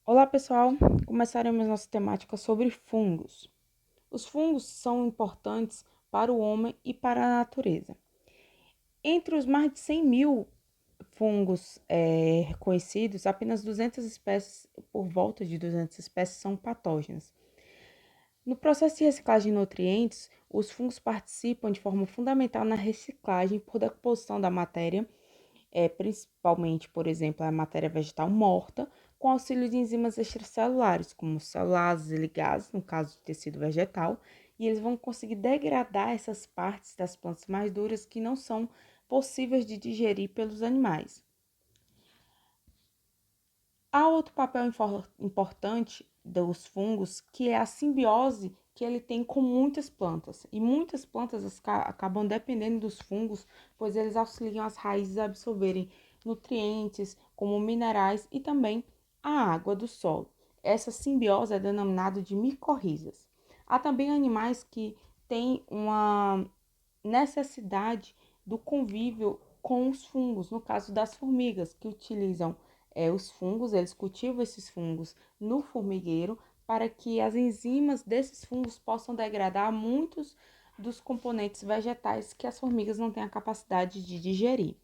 Olá, pessoal! Começaremos nossa temática sobre fungos. Os fungos são importantes para o homem e para a natureza. Entre os mais de 100 mil fungos reconhecidos, apenas 200 espécies, por volta de 200 espécies, são patógenas. No processo de reciclagem de nutrientes, os fungos participam de forma fundamental na reciclagem por decomposição da matéria principalmente, por exemplo, a matéria vegetal morta, com auxílio de enzimas extracelulares, como celulases e ligases, no caso de tecido vegetal, e eles vão conseguir degradar essas partes das plantas mais duras que não são possíveis de digerir pelos animais. Há outro papel importante dos fungos, que é a simbiose que ele tem com muitas plantas. E muitas plantas acabam dependendo dos fungos, pois eles auxiliam as raízes a absorverem nutrientes, como minerais e também a água do solo. Essa simbiose é denominada de micorrizas. Há também animais que têm uma necessidade do convívio com os fungos, no caso das formigas, que utilizam os fungos, eles cultivam esses fungos no formigueiro para que as enzimas desses fungos possam degradar muitos dos componentes vegetais que as formigas não têm a capacidade de digerir.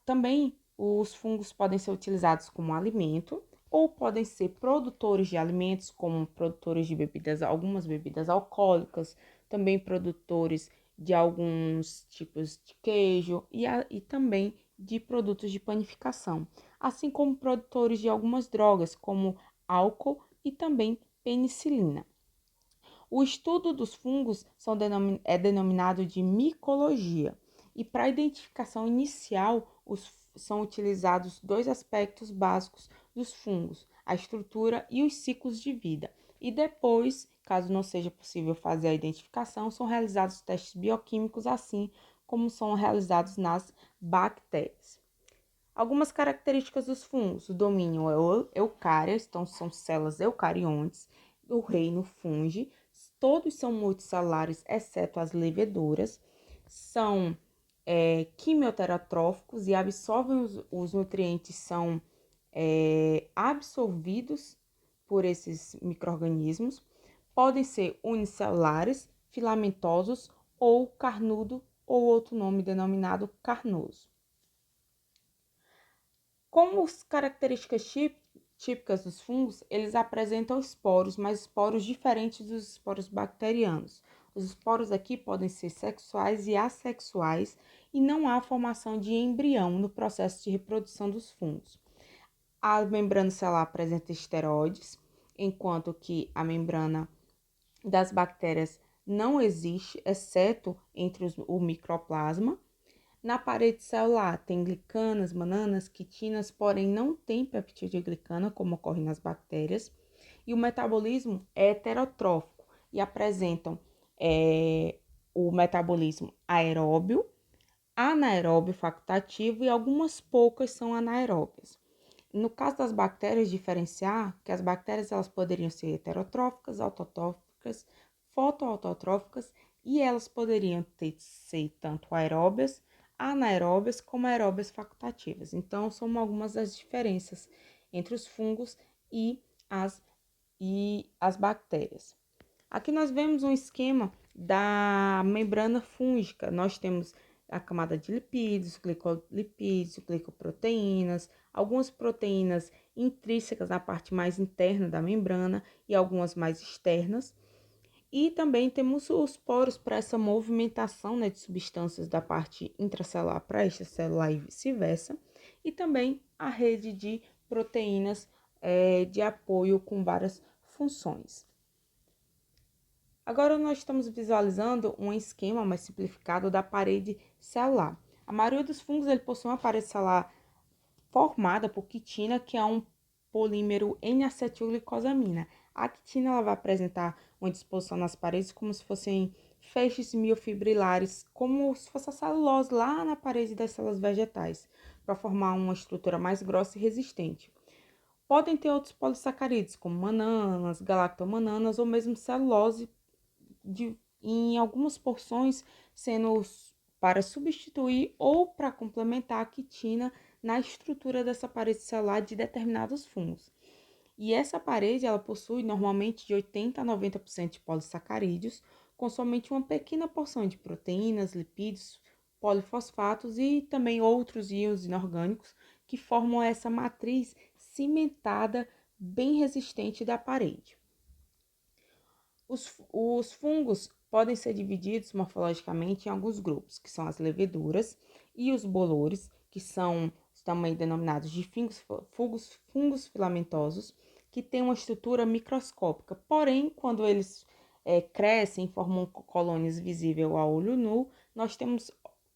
Também os fungos podem ser utilizados como alimento ou podem ser produtores de alimentos, como produtores de bebidas, algumas bebidas alcoólicas, também produtores de alguns tipos de queijo e também de produtos de panificação, assim como produtores de algumas drogas, como álcool e também penicilina. O estudo dos fungos é denominado de micologia, e para a identificação inicial são utilizados dois aspectos básicos dos fungos, a estrutura e os ciclos de vida. E depois, caso não seja possível fazer a identificação, são realizados testes bioquímicos, assim como são realizados nas bactérias. Algumas características dos fungos: o domínio eucárias, então são células eucariontes, o reino fungi, todos são multicelulares, exceto as leveduras, são quimioteratróficos e absorvem os nutrientes, são absorvidos por esses micro-organismos, podem ser unicelulares, filamentosos ou carnudo, ou outro nome denominado carnoso. Como as características típicas dos fungos, eles apresentam esporos, mas esporos diferentes dos esporos bacterianos. Os esporos aqui podem ser sexuais e assexuais e não há formação de embrião no processo de reprodução dos fungos. A membrana celular apresenta esteroides, enquanto que a membrana das bactérias não existe, exceto entre o microplasma. Na parede celular tem glicanas, mananas, quitinas, porém não tem peptidoglicana, como ocorre nas bactérias. E o metabolismo é heterotrófico e apresentam o metabolismo aeróbio, anaeróbio facultativo e algumas poucas são anaeróbias. No caso das bactérias, diferenciar que as bactérias elas poderiam ser heterotróficas, autotróficas, fotoautotróficas e elas poderiam ser tanto aeróbias, anaeróbias como aeróbias facultativas. Então, são algumas das diferenças entre os fungos e as bactérias. Aqui nós vemos um esquema da membrana fúngica. Nós temos a camada de lipídios, glicolipídios, glicoproteínas, algumas proteínas intrínsecas na parte mais interna da membrana e algumas mais externas. E também temos os poros para essa movimentação, né, de substâncias da parte intracelular para extracelular e vice-versa. E também a rede de proteínas de apoio com várias funções. Agora nós estamos visualizando um esquema mais simplificado da parede celular. A maioria dos fungos ele possui uma parede celular formada por quitina, que é um polímero N-acetilglicosamina. A quitina ela vai apresentar uma disposição nas paredes como se fossem feixes miofibrilares, como se fosse a celulose lá na parede das células vegetais, para formar uma estrutura mais grossa e resistente. Podem ter outros polissacarídeos, como mananas, galactomananas ou mesmo celulose em algumas porções, sendo para substituir ou para complementar a quitina na estrutura dessa parede celular de determinados fungos. E essa parede, ela possui normalmente de 80 a 90% de polissacarídeos, com somente uma pequena porção de proteínas, lipídios, polifosfatos e também outros íons inorgânicos que formam essa matriz cimentada bem resistente da parede. Os fungos podem ser divididos morfologicamente em alguns grupos, que são as leveduras e os bolores, que são também denominados de fungos filamentosos, que têm uma estrutura microscópica. Porém, quando eles crescem, formam colônias visíveis a olho nu, nós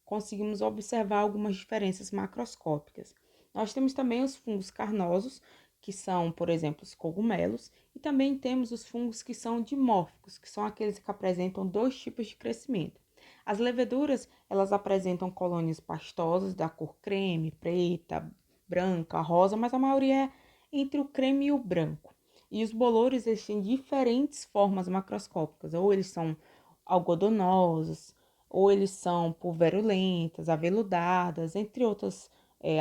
conseguimos observar algumas diferenças macroscópicas. Nós temos também os fungos carnosos, que são, por exemplo, os cogumelos, e também temos os fungos que são dimórficos, que são aqueles que apresentam dois tipos de crescimento. As leveduras, elas apresentam colônias pastosas da cor creme, preta, branca, rosa, mas a maioria é entre o creme e o branco. E os bolores, eles têm diferentes formas macroscópicas, ou eles são algodonosos, ou eles são pulverulentas, aveludadas, entre outros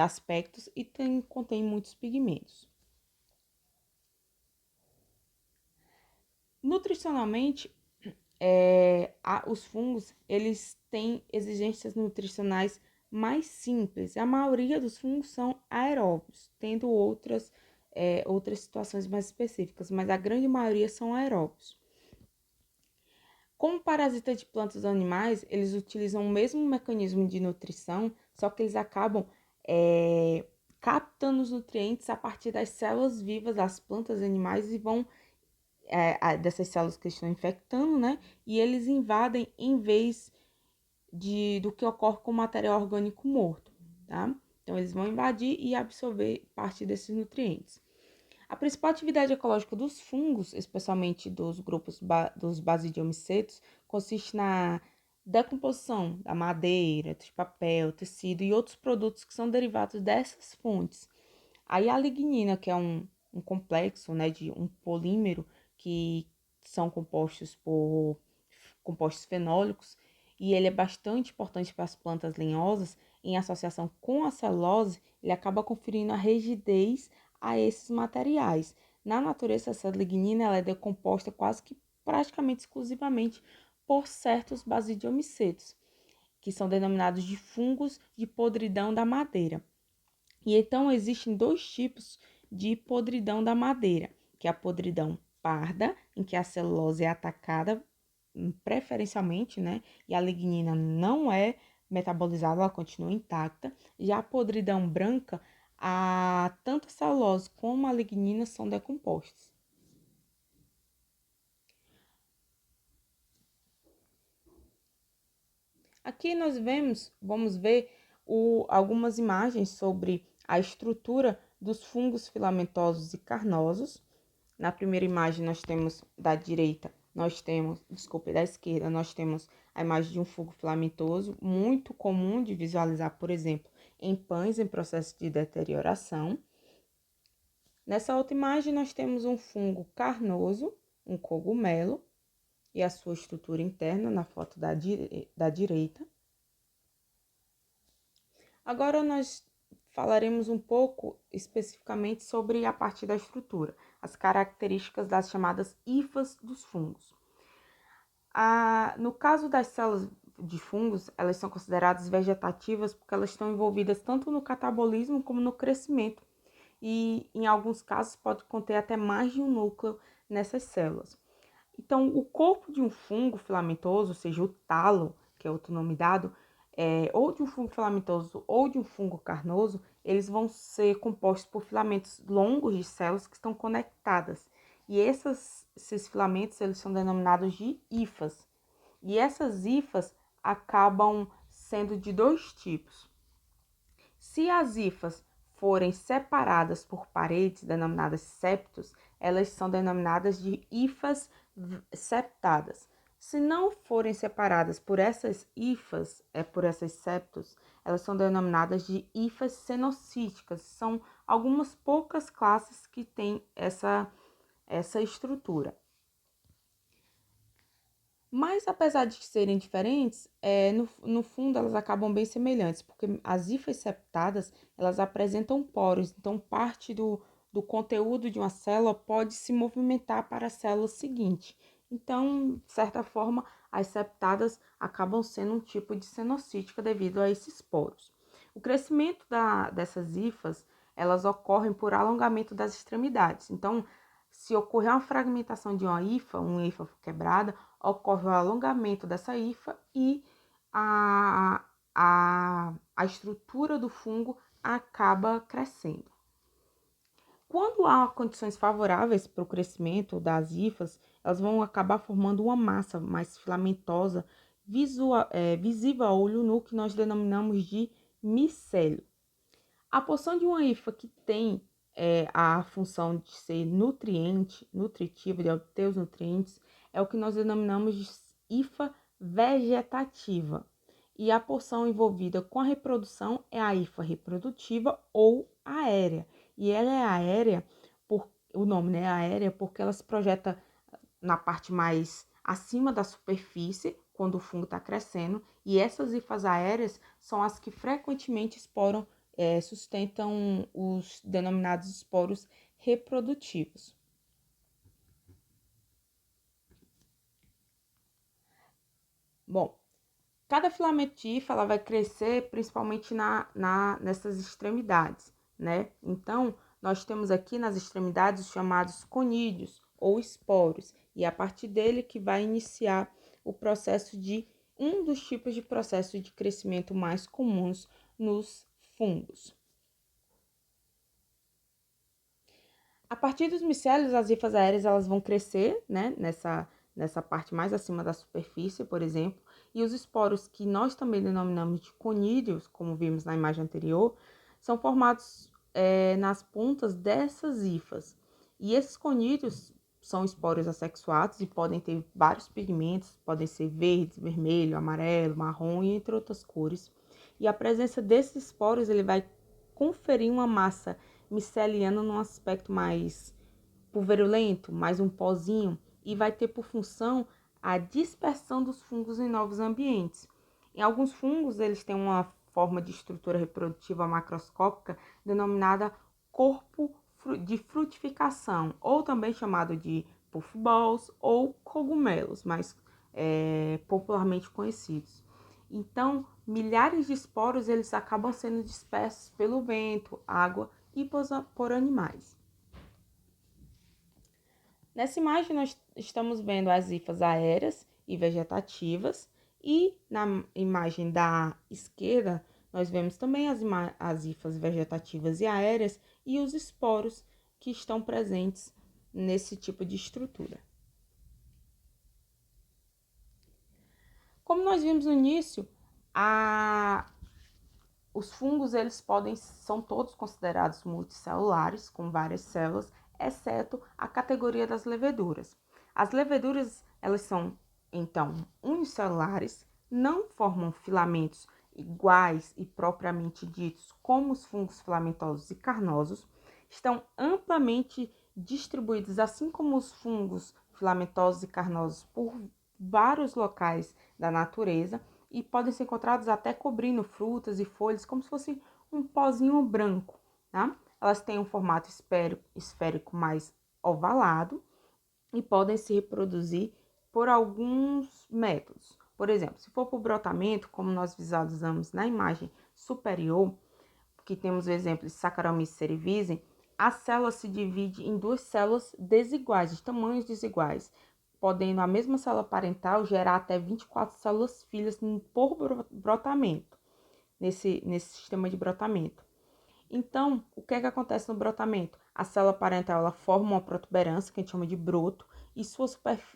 aspectos, e contém muitos pigmentos. Nutricionalmente, os fungos, eles têm exigências nutricionais mais simples. A maioria dos fungos são aeróbios, tendo outras situações mais específicas, mas a grande maioria são aeróbios. Como parasita de plantas ou animais, eles utilizam o mesmo mecanismo de nutrição, só que eles acabam captando os nutrientes a partir das células vivas das plantas e animais e vão dessas células que estão infectando, né? E eles invadem em vez do que ocorre com o material orgânico morto, tá? Então, eles vão invadir e absorver parte desses nutrientes. A principal atividade ecológica dos fungos, especialmente dos grupos dos basidiomicetos, consiste na decomposição da madeira, de papel, tecido e outros produtos que são derivados dessas fontes. Aí a lignina, que é um complexo, né, de um polímero que são compostos por compostos fenólicos, e ele é bastante importante para as plantas lenhosas, em associação com a celulose, ele acaba conferindo a rigidez a esses materiais. Na natureza, essa lignina ela é decomposta quase que praticamente exclusivamente por certos basidiomicetos, que são denominados de fungos de podridão da madeira. E então existem dois tipos de podridão da madeira, que é a podridão parda, em que a celulose é atacada preferencialmente, né? E a lignina não é metabolizada, ela continua intacta. Já a podridão branca, tanto a celulose como a lignina são decompostos. Aqui nós vamos ver algumas imagens sobre a estrutura dos fungos filamentosos e carnosos. Na primeira imagem nós temos da esquerda, nós temos a imagem de um fungo filamentoso, muito comum de visualizar, por exemplo, em pães em processo de deterioração. Nessa outra imagem nós temos um fungo carnoso, um cogumelo, e a sua estrutura interna na foto da direita. Agora nós falaremos um pouco especificamente sobre a parte da estrutura, as características das chamadas hifas dos fungos. No caso das células de fungos, elas são consideradas vegetativas porque elas estão envolvidas tanto no catabolismo como no crescimento. E em alguns casos pode conter até mais de um núcleo nessas células. Então, o corpo de um fungo filamentoso, ou seja, o talo, que é outro nome dado, ou de um fungo filamentoso ou de um fungo carnoso, eles vão ser compostos por filamentos longos de células que estão conectadas. E esses filamentos, eles são denominados de hifas. E essas hifas acabam sendo de dois tipos. Se as hifas forem separadas por paredes denominadas septos, elas são denominadas de hifas septadas. Se não forem separadas por essas hifas, por essas septos, elas são denominadas de hifas cenocíticas. São algumas poucas classes que têm essa estrutura. Mas, apesar de serem diferentes, no fundo elas acabam bem semelhantes, porque as hifas septadas, elas apresentam poros, então parte do conteúdo de uma célula pode se movimentar para a célula seguinte. Então, de certa forma, as septadas acabam sendo um tipo de cenocítica devido a esses poros. O crescimento dessas hifas, elas ocorrem por alongamento das extremidades. Então, se ocorrer uma fragmentação de uma hifa quebrada, ocorre o alongamento dessa hifa e a estrutura do fungo acaba crescendo. Quando há condições favoráveis para o crescimento das hifas, elas vão acabar formando uma massa mais filamentosa, visível a olho nu, que nós denominamos de micélio. A porção de uma hifa que tem a função de ser nutritiva, de obter os nutrientes, é o que nós denominamos de hifa vegetativa. E a porção envolvida com a reprodução é a hifa reprodutiva ou aérea. E ela é aérea, o nome, né, aérea, porque ela se projeta na parte mais acima da superfície, quando o fungo está crescendo, e essas hifas aéreas são as que frequentemente sustentam os denominados esporos reprodutivos. Bom, cada filamento de hifa ela vai crescer principalmente nessas extremidades, né? Então, nós temos aqui nas extremidades os chamados conídeos ou esporos, e é a partir dele que vai iniciar o processo de um dos tipos de processo de crescimento mais comuns nos fungos. A partir dos micélios, as hifas aéreas elas vão crescer, né, nessa parte mais acima da superfície, por exemplo, e os esporos, que nós também denominamos de conídeos, como vimos na imagem anterior, são formados nas pontas dessas hifas. E esses conídeos são esporos assexuados e podem ter vários pigmentos, podem ser verdes, vermelho, amarelo, marrom e entre outras cores. E a presença desses esporos ele vai conferir uma massa miceliana num aspecto mais pulverulento, mais um pozinho, e vai ter por função a dispersão dos fungos em novos ambientes. Em alguns fungos, eles têm uma forma de estrutura reprodutiva macroscópica denominada corpo de frutificação, ou também chamado de puffballs ou cogumelos, mais popularmente conhecidos. Então, milhares de esporos eles acabam sendo dispersos pelo vento, água e por animais. Nessa imagem, nós estamos vendo as hifas aéreas e vegetativas, e na imagem da esquerda, nós vemos também as hifas vegetativas e aéreas e os esporos que estão presentes nesse tipo de estrutura. Como nós vimos no início, os fungos são todos considerados multicelulares, com várias células, exceto a categoria das leveduras. As leveduras, elas são, então, unicelulares, não formam filamentos iguais e propriamente ditos como os fungos filamentosos e carnosos, estão amplamente distribuídos, assim como os fungos filamentosos e carnosos, por vários locais da natureza, e podem ser encontrados até cobrindo frutas e folhas, como se fosse um pozinho branco, tá? Elas têm um formato esférico mais ovalado e podem se reproduzir por alguns métodos. Por exemplo, se for por brotamento, como nós visualizamos na imagem superior, que temos o exemplo de Saccharomyces cerevisiae, a célula se divide em duas células desiguais, de tamanhos desiguais, podendo a mesma célula parental gerar até 24 células filhas por brotamento, nesse sistema de brotamento. Então, o que é que acontece no brotamento? A célula parental ela forma uma protuberância, que a gente chama de broto, e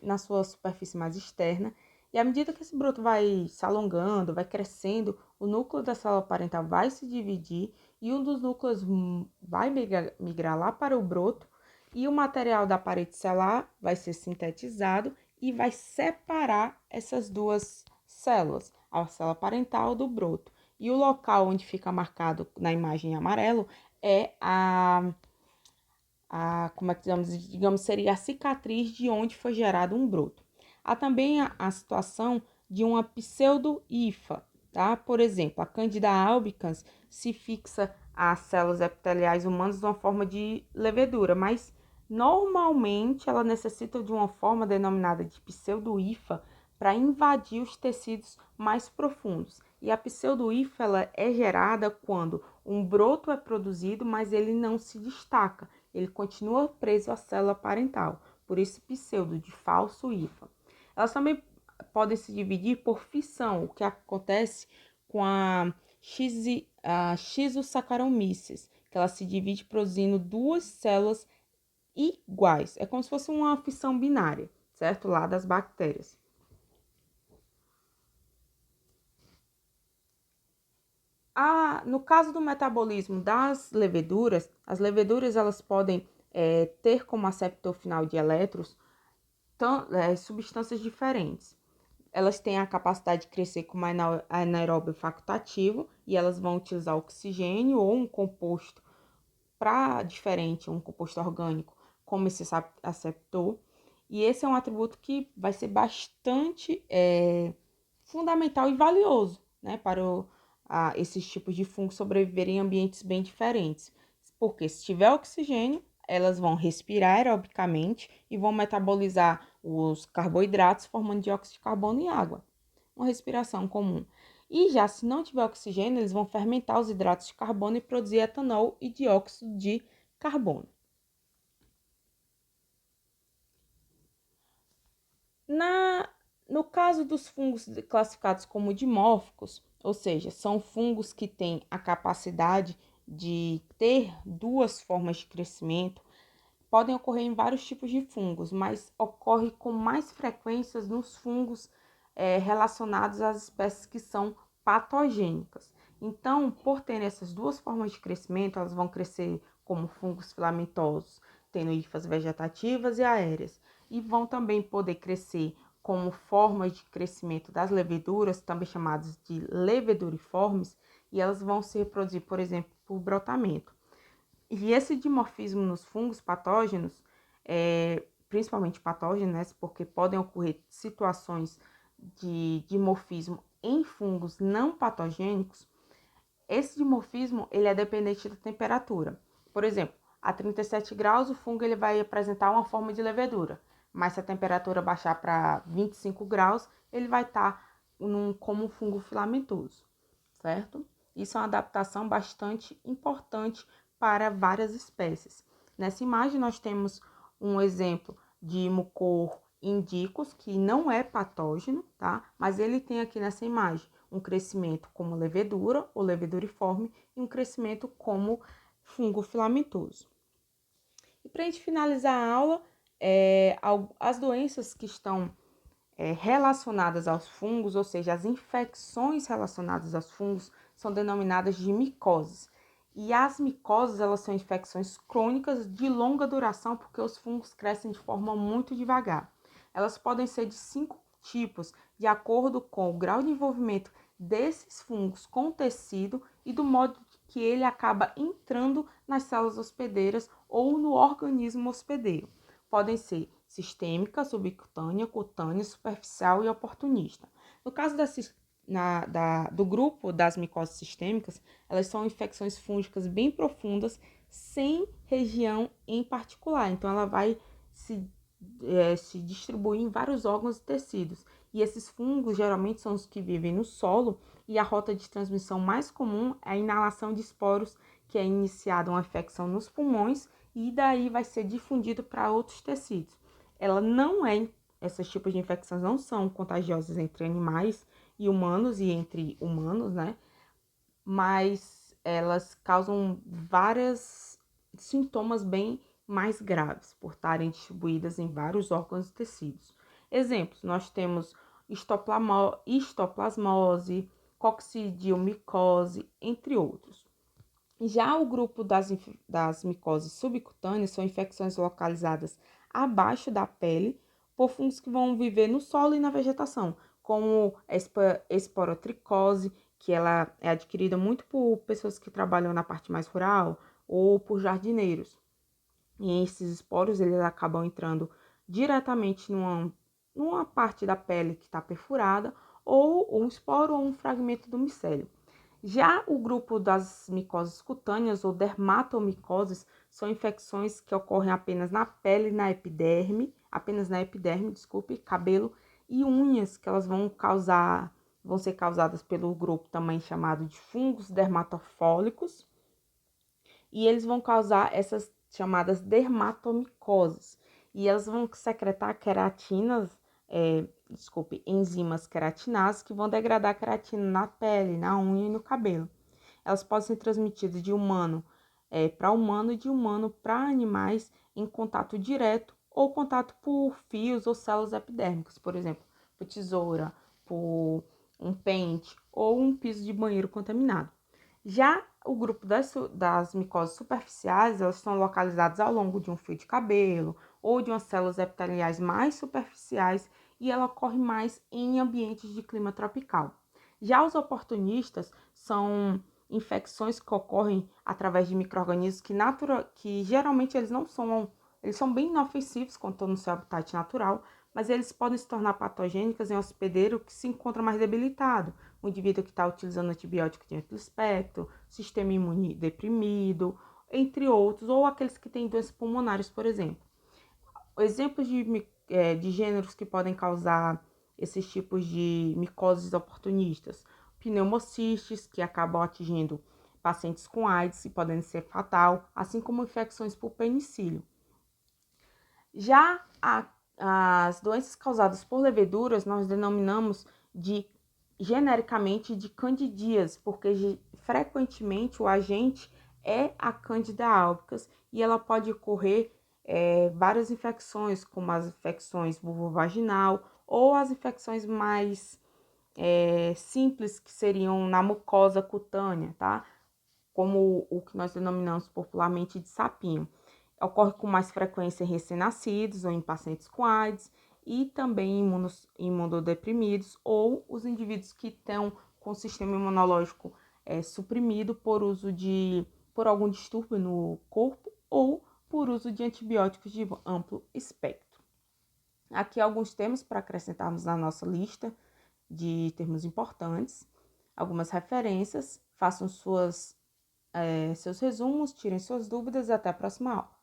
na sua superfície mais externa, e à medida que esse broto vai se alongando, vai crescendo, o núcleo da célula parental vai se dividir e um dos núcleos vai migrar lá para o broto, e o material da parede celular vai ser sintetizado e vai separar essas duas células, a célula parental do broto. E o local onde fica marcado na imagem em amarelo é como é que digamos, seria a cicatriz de onde foi gerado um broto. Há também a situação de uma pseudo-hifa, tá? Por exemplo, a Candida albicans se fixa às células epiteliais humanas de uma forma de levedura, mas normalmente ela necessita de uma forma denominada de pseudo-hifa para invadir os tecidos mais profundos. E a pseudo-hifa ela é gerada quando um broto é produzido, mas ele não se destaca, ele continua preso à célula parental, por isso pseudo, de falso hifa. Elas também podem se dividir por fissão, o que acontece com a Schizosaccharomyces, que ela se divide produzindo duas células iguais. É como se fosse uma fissão binária, certo? Lá das bactérias. No caso do metabolismo das leveduras, as leveduras elas podem ter como aceptor final de elétrons substâncias diferentes. Elas têm a capacidade de crescer como anaeróbio facultativo e elas vão utilizar oxigênio ou um composto diferente, um composto orgânico, como esse aceptor. E esse é um atributo que vai ser bastante fundamental e valioso, né, para esses tipos de fungos sobreviverem em ambientes bem diferentes. Porque se tiver oxigênio, elas vão respirar aerobicamente e vão metabolizar os carboidratos formando dióxido de carbono e água. Uma respiração comum. E já se não tiver oxigênio, eles vão fermentar os hidratos de carbono e produzir etanol e dióxido de carbono. No caso dos fungos classificados como dimórficos, ou seja, são fungos que têm a capacidade de ter duas formas de crescimento, podem ocorrer em vários tipos de fungos, mas ocorre com mais frequências nos fungos relacionados às espécies que são patogênicas. Então, por terem essas duas formas de crescimento, elas vão crescer como fungos filamentosos, tendo hifas vegetativas e aéreas, e vão também poder crescer como formas de crescimento das leveduras, também chamadas de leveduriformes, e elas vão se reproduzir, por exemplo, por brotamento. E esse dimorfismo nos fungos patógenos, principalmente patógenos, né, porque podem ocorrer situações de dimorfismo em fungos não patogênicos, esse dimorfismo ele é dependente da temperatura. Por exemplo, a 37 graus o fungo ele vai apresentar uma forma de levedura, mas se a temperatura baixar para 25 graus, ele vai estar como um fungo filamentoso, certo? Isso é uma adaptação bastante importante para várias espécies. Nessa imagem nós temos um exemplo de Mucor indicus, que não é patógeno, tá? Mas ele tem aqui nessa imagem um crescimento como levedura ou leveduriforme e um crescimento como fungo filamentoso. E para a gente finalizar a aula, as doenças que estão relacionadas aos fungos, ou seja, as infecções relacionadas aos fungos, são denominadas de micoses. E as micoses, elas são infecções crônicas de longa duração, porque os fungos crescem de forma muito devagar. Elas podem ser de 5 tipos, de acordo com o grau de envolvimento desses fungos com o tecido e do modo que ele acaba entrando nas células hospedeiras ou no organismo hospedeiro. Podem ser sistêmica, subcutânea, cutânea, superficial e oportunista. No caso do grupo das micoses sistêmicas, elas são infecções fúngicas bem profundas, sem região em particular. Então, ela vai se distribuir em vários órgãos e tecidos. E esses fungos geralmente são os que vivem no solo, e a rota de transmissão mais comum é a inalação de esporos, que é iniciada uma infecção nos pulmões e daí vai ser difundido para outros tecidos. Esses tipos de infecções não são contagiosas entre animais e entre humanos, né? Mas elas causam vários sintomas bem mais graves por estarem distribuídas em vários órgãos e tecidos. Exemplos, nós temos histoplasmose, coccidiomicose, entre outros. Já o grupo das micoses subcutâneas são infecções localizadas abaixo da pele por fungos que vão viver no solo e na vegetação, como a esporotricose, que ela é adquirida muito por pessoas que trabalham na parte mais rural ou por jardineiros. E esses esporos eles acabam entrando diretamente numa parte da pele que está perfurada, ou um esporo ou um fragmento do micélio. Já o grupo das micoses cutâneas ou dermatomicoses são infecções que ocorrem apenas na pele, apenas na epiderme, desculpe, cabelo e unhas, que elas vão ser causadas pelo grupo também chamado de fungos dermatofólicos, e eles vão causar essas chamadas dermatomicoses, e elas vão secretar enzimas queratinases que vão degradar a queratina na pele, na unha e no cabelo. Elas podem ser transmitidas de humano para humano e de humano para animais em contato direto ou contato por fios ou células epidérmicas, por exemplo, por tesoura, por um pente ou um piso de banheiro contaminado. Já o grupo das micoses superficiais, elas estão localizadas ao longo de um fio de cabelo ou de umas células epiteliais mais superficiais e ela ocorre mais em ambientes de clima tropical. Já os oportunistas são infecções que ocorrem através de micro-organismos que geralmente eles são bem inofensivos quando estão no seu habitat natural, mas eles podem se tornar patogênicos em um hospedeiro que se encontra mais debilitado, o indivíduo que está utilizando antibiótico de amplo espectro, sistema imune deprimido, entre outros, ou aqueles que têm doenças pulmonares, por exemplo. Exemplos de gêneros que podem causar esses tipos de micoses oportunistas: pneumocistes, que acabam atingindo pacientes com AIDS e podem ser fatal, assim como infecções por penicílio. Já as doenças causadas por leveduras, nós denominamos genericamente de candidíase, porque frequentemente o agente é a Candida albicans e ela pode ocorrer várias infecções, como as infecções vulvovaginal ou as infecções mais simples, que seriam na mucosa cutânea, tá? Como o que nós denominamos popularmente de sapinho. Ocorre com mais frequência em recém-nascidos ou em pacientes com AIDS e também em imunodeprimidos ou os indivíduos que estão com o sistema imunológico suprimido por algum distúrbio no corpo ou por uso de antibióticos de amplo espectro. Aqui alguns termos para acrescentarmos na nossa lista de termos importantes, algumas referências, façam seus resumos, tirem suas dúvidas e até a próxima aula.